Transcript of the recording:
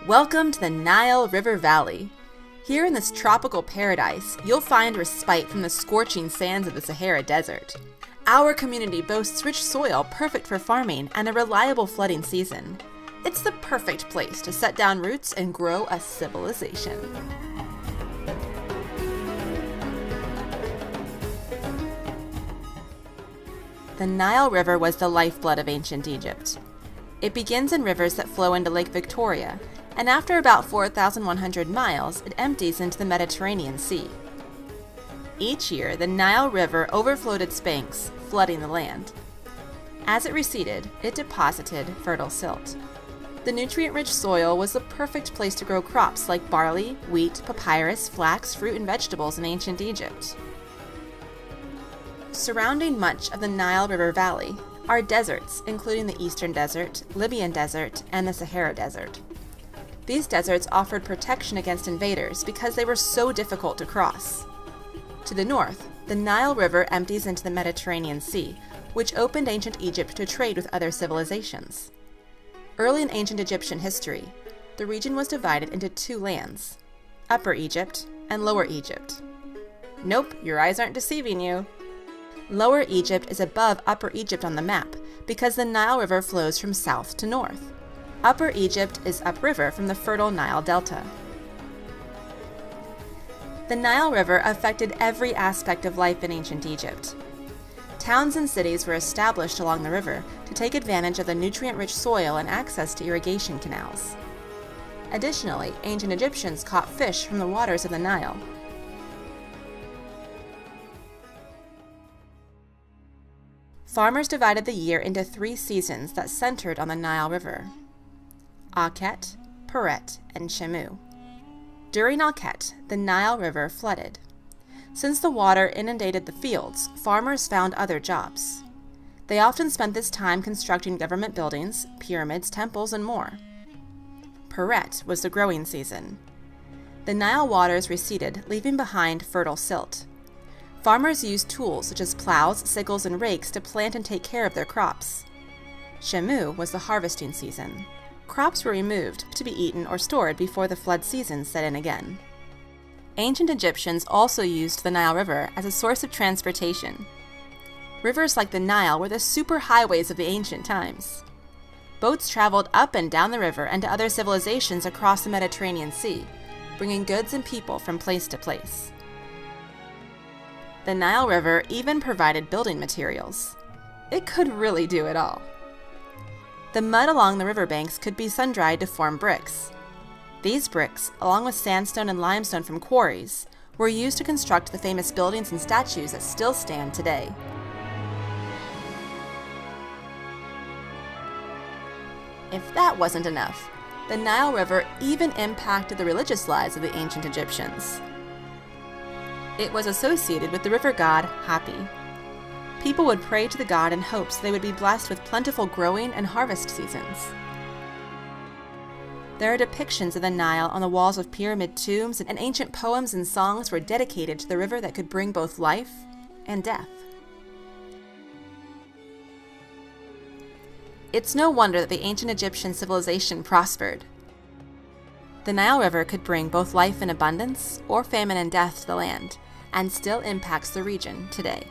Welcome to the Nile River Valley. Here in this tropical paradise, you'll find respite from the scorching sands of the Sahara Desert. Our community boasts rich soil perfect for farming and a reliable flooding season. It's the perfect place to set down roots and grow a civilization. The Nile River was the lifeblood of ancient Egypt. It begins in rivers that flow into Lake Victoria, and after about 4,100 miles, it empties into the Mediterranean Sea. Each year, the Nile River overflowed its banks, flooding the land. As it receded, it deposited fertile silt. The nutrient-rich soil was the perfect place to grow crops like barley, wheat, papyrus, flax, fruit, and vegetables in ancient Egypt. Surrounding much of the Nile River Valley are deserts, including the Eastern Desert, Libyan Desert, and the Sahara Desert. These deserts offered protection against invaders because they were so difficult to cross. To the north, the Nile River empties into the Mediterranean Sea, which opened ancient Egypt to trade with other civilizations. Early in ancient Egyptian history, the region was divided into two lands, Upper Egypt and Lower Egypt. Nope, your eyes aren't deceiving you. Lower Egypt is above Upper Egypt on the map because the Nile River flows from south to north. Upper Egypt is upriver from the fertile Nile Delta. The Nile River affected every aspect of life in ancient Egypt. Towns and cities were established along the river to take advantage of the nutrient-rich soil and access to irrigation canals. Additionally, ancient Egyptians caught fish from the waters of the Nile. Farmers divided the year into 3 seasons that centered on the Nile River: Akhet, Peret, and Shemu. During Akhet, the Nile River flooded. Since the water inundated the fields, farmers found other jobs. They often spent this time constructing government buildings, pyramids, temples, and more. Peret was the growing season. The Nile waters receded, leaving behind fertile silt. Farmers used tools such as plows, sickles, and rakes to plant and take care of their crops. Shemu was the harvesting season. Crops were removed to be eaten or stored before the flood season set in again. Ancient Egyptians also used the Nile River as a source of transportation. Rivers like the Nile were the superhighways of the ancient times. Boats traveled up and down the river and to other civilizations across the Mediterranean Sea, bringing goods and people from place to place. The Nile River even provided building materials. It could really do it all. The mud along the riverbanks could be sun-dried to form bricks. These bricks, along with sandstone and limestone from quarries, were used to construct the famous buildings and statues that still stand today. If that wasn't enough, the Nile River even impacted the religious lives of the ancient Egyptians. It was associated with the river god Hapi. People would pray to the god in hopes they would be blessed with plentiful growing and harvest seasons. There are depictions of the Nile on the walls of pyramid tombs, and ancient poems and songs were dedicated to the river that could bring both life and death. It's no wonder that the ancient Egyptian civilization prospered. The Nile River could bring both life in abundance or famine and death to the land, and still impacts the region today.